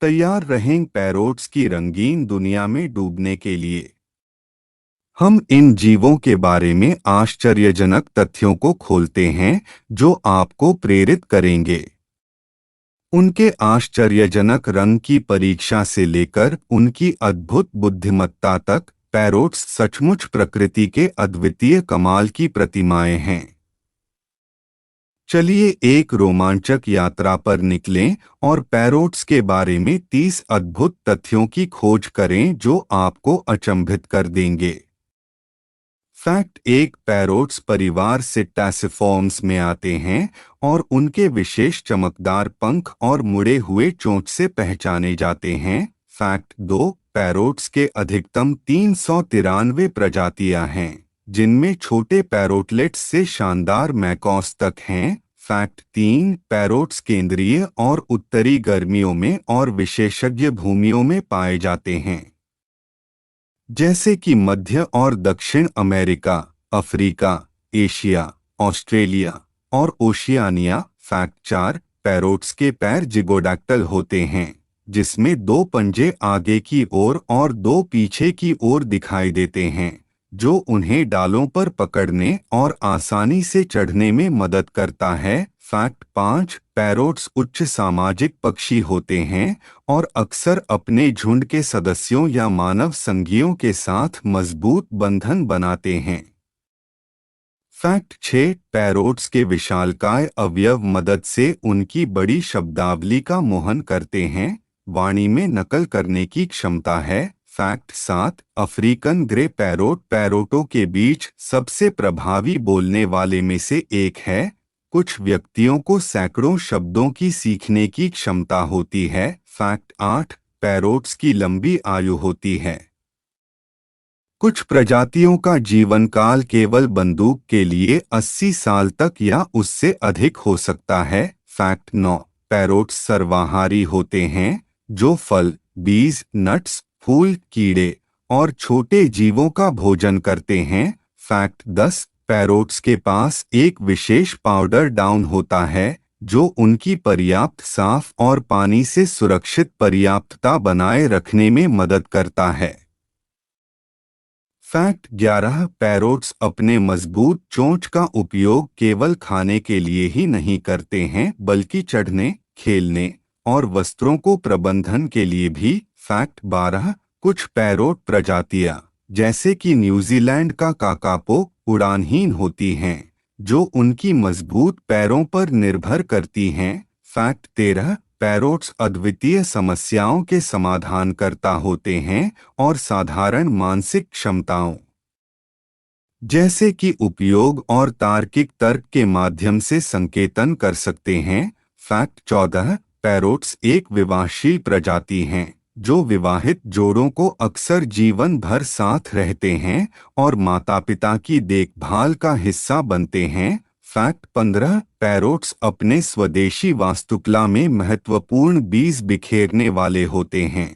तैयार रहें पैरोट्स की रंगीन दुनिया में डूबने के लिए। हम इन जीवों के बारे में आश्चर्यजनक तथ्यों को खोलते हैं जो आपको प्रेरित करेंगे। उनके आश्चर्यजनक रंग की परीक्षा से लेकर उनकी अद्भुत बुद्धिमत्ता तक, पैरोट्स सचमुच प्रकृति के अद्वितीय कमाल की प्रतिमाएं हैं। चलिए एक रोमांचक यात्रा पर निकलें और पैरोट्स के बारे में 30 अद्भुत तथ्यों की खोज करें जो आपको अचंभित कर देंगे। फैक्ट एक, पैरोट्स परिवार सिट्टासिफॉर्म्स में आते हैं और उनके विशेष चमकदार पंख और मुड़े हुए चोंच से पहचाने जाते हैं। फैक्ट दो, पैरोट्स के अधिकतम 393 प्रजातियां हैं, जिनमें छोटे पैरोटलेट्स से शानदार मैकॉस तक हैं। फैक्ट तीन, पैरोट्स केंद्रीय और उत्तरी गर्मियों में और विशेषज्ञ भूमियों में पाए जाते हैं, जैसे कि मध्य और दक्षिण अमेरिका, अफ्रीका, एशिया, ऑस्ट्रेलिया और ओशियानिया। फैक्ट चार, पैरोट्स के पैर जिगोडैक्टल होते हैं, जिसमें 2 पंजे आगे की ओर और 2 पीछे की ओर दिखाई देते हैं, जो उन्हें डालों पर पकड़ने और आसानी से चढ़ने में मदद करता है। फैक्ट पाँच, पैरोट्स उच्च सामाजिक पक्षी होते हैं और अक्सर अपने झुंड के सदस्यों या मानव संगियों के साथ मजबूत बंधन बनाते हैं। फैक्ट 6, पैरोट्स के विशालकाय अवयव मदद से उनकी बड़ी शब्दावली का मोहन करते हैं, वाणी में नकल करने की क्षमता है। फैक्ट 7, अफ्रीकन ग्रे पैरोट पैरोटों के बीच सबसे प्रभावी बोलने वाले में से एक है। कुछ व्यक्तियों को सैकड़ों शब्दों की सीखने की क्षमता होती है। फैक्ट 8, पैरोट्स की लंबी आयु होती है। कुछ प्रजातियों का जीवन काल केवल बंदूक के लिए 80 साल तक या उससे अधिक हो सकता है। फैक्ट 9, पैरोट्स सर्वाहारी होते हैं, जो फल, बीज, नट्स, फूल, कीड़े और छोटे जीवों का भोजन करते हैं। फैक्ट 10, पैरोट्स के पास एक विशेष पाउडर डाउन होता है, जो उनकी पर्याप्त साफ और पानी से सुरक्षित पर्याप्तता बनाए रखने में मदद करता है। फैक्ट 11, पैरोट्स अपने मजबूत चोंच का उपयोग केवल खाने के लिए ही नहीं करते हैं, बल्कि चढ़ने, खेलने और वस्त्रों को प्रबंधन के लिए भी। फैक्ट 12, कुछ पैरोट प्रजातियां, जैसे कि न्यूजीलैंड का काकापो, उड़ानहीन होती हैं, जो उनकी मजबूत पैरों पर निर्भर करती हैं। फैक्ट 13, पैरोट्स अद्वितीय समस्याओं के समाधानकर्ता होते हैं और साधारण मानसिक क्षमताओं, जैसे कि उपयोग और तार्किक तर्क के माध्यम से संकेतन कर सकते हैं। फैक्ट 14, पैरोट्स एक विवाहशील प्रजाति हैं, जो विवाहित जोड़ों को अक्सर जीवन भर साथ रहते हैं और माता-पिता की देखभाल का हिस्सा बनते हैं। फैक्ट 15, पैरोट्स अपने स्वदेशी वास्तुकला में महत्वपूर्ण बीज बिखेरने वाले होते हैं,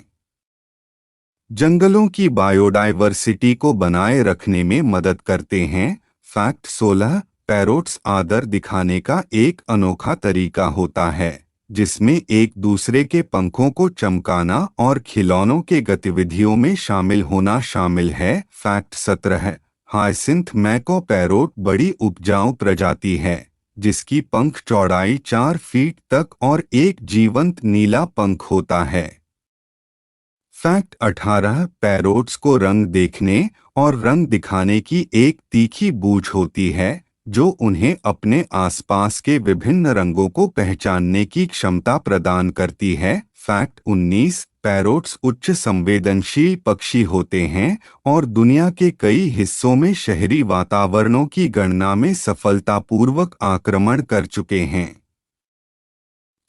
जंगलों की बायोडायवर्सिटी को बनाए रखने में मदद करते हैं। फैक्ट 16, पैरोट्स आदर दिखाने का एक अनोखा तरीका होता है, जिसमें एक दूसरे के पंखों को चमकाना और खिलौनों के गतिविधियों में शामिल होना शामिल है। फैक्ट 17, हायसिंथ मैको पैरोट बड़ी उपजाऊ प्रजाति है, जिसकी पंख चौड़ाई 4 फीट तक और एक जीवंत नीला पंख होता है। फैक्ट 18, पैरोट्स को रंग देखने और रंग दिखाने की एक तीखी बूझ होती है, जो उन्हें अपने आसपास के विभिन्न रंगों को पहचानने की क्षमता प्रदान करती है। फैक्ट 19, पैरोट्स उच्च संवेदनशील पक्षी होते हैं और दुनिया के कई हिस्सों में शहरी वातावरणों की गणना में सफलतापूर्वक आक्रमण कर चुके हैं।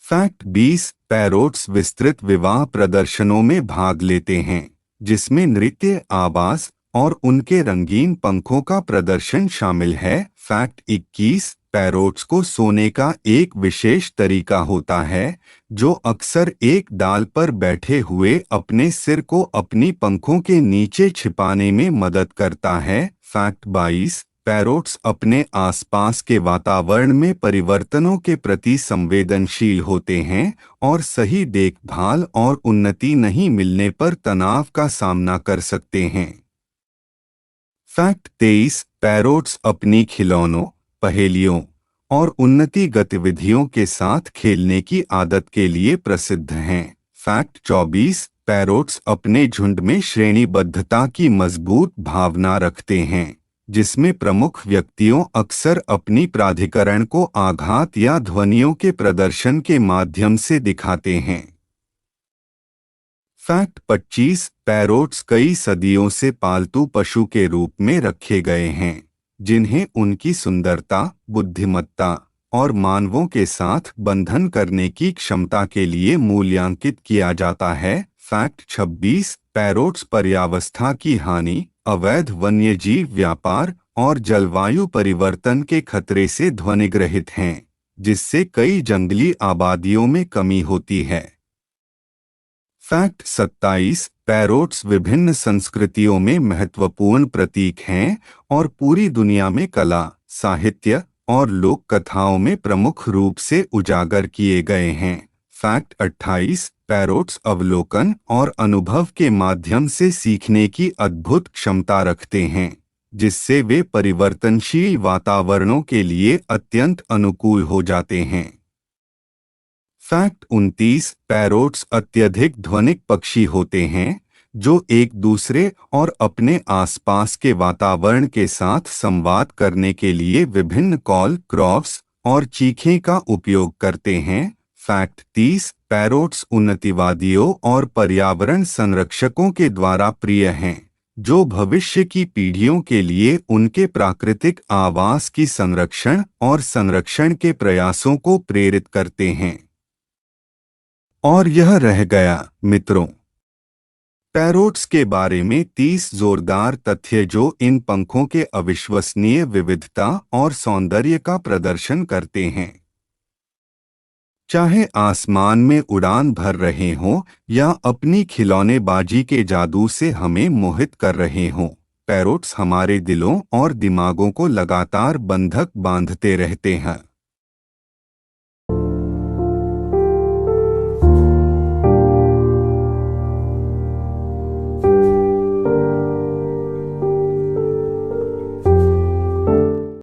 फैक्ट 20, पैरोट्स विस्तृत विवाह प्रदर्शनों में भाग लेते हैं, जिसमें नृत्य, आवाज और उनके रंगीन पंखों का प्रदर्शन शामिल है। फैक्ट 21, पैरोट्स को सोने का एक विशेष तरीका होता है, जो अक्सर एक डाल पर बैठे हुए अपने सिर को अपनी पंखों के नीचे छिपाने में मदद करता है। फैक्ट 22, पैरोट्स अपने आसपास के वातावरण में परिवर्तनों के प्रति संवेदनशील होते हैं और सही देखभाल और उन्नति नहीं मिलने पर तनाव का सामना कर सकते हैं। फैक्ट 23। पैरोट्स अपनी खिलौनों, पहेलियों और उन्नति गतिविधियों के साथ खेलने की आदत के लिए प्रसिद्ध हैं। फैक्ट 24। पैरोट्स अपने झुंड में श्रेणीबद्धता की मजबूत भावना रखते हैं, जिसमें प्रमुख व्यक्तियों अक्सर अपनी प्राधिकरण को आघात या ध्वनियों के प्रदर्शन के माध्यम से दिखाते हैं। फैक्ट 25। पैरोट्स कई सदियों से पालतू पशु के रूप में रखे गए हैं, जिन्हें उनकी सुंदरता, बुद्धिमत्ता और मानवों के साथ बंधन करने की क्षमता के लिए मूल्यांकित किया जाता है। फैक्ट 26। पैरोट्स पर्यावस्था की हानि, अवैध वन्यजीव व्यापार और जलवायु परिवर्तन के खतरे से ध्वनिग्रहित हैं, जिससे कई जंगली आबादियों में कमी होती है। फैक्ट 27। पैरोट्स विभिन्न संस्कृतियों में महत्वपूर्ण प्रतीक हैं और पूरी दुनिया में कला, साहित्य और लोक कथाओं में प्रमुख रूप से उजागर किए गए हैं। फैक्ट 28। पैरोट्स अवलोकन और अनुभव के माध्यम से सीखने की अद्भुत क्षमता रखते हैं, जिससे वे परिवर्तनशील वातावरणों के लिए अत्यंत अनुकूल हो जाते हैं। फैक्ट 29। पैरोट्स अत्यधिक ध्वनिक पक्षी होते हैं, जो एक दूसरे और अपने आसपास के वातावरण के साथ संवाद करने के लिए विभिन्न कॉल, क्रॉस और चीखें का उपयोग करते हैं। फैक्ट 30। पैरोट्स उन्नतिवादियों और पर्यावरण संरक्षकों के द्वारा प्रिय हैं, जो भविष्य की पीढ़ियों के लिए उनके प्राकृतिक आवास की संरक्षण और संरक्षण के प्रयासों को प्रेरित करते हैं। और यह रह गया मित्रों, पैरोट्स के बारे में 30 जोरदार तथ्य जो इन पंखों के अविश्वसनीय विविधता और सौंदर्य का प्रदर्शन करते हैं। चाहे आसमान में उड़ान भर रहे हों या अपनी खिलौनेबाजी के जादू से हमें मोहित कर रहे हों, पैरोट्स हमारे दिलों और दिमागों को लगातार बंधक बांधते रहते हैं।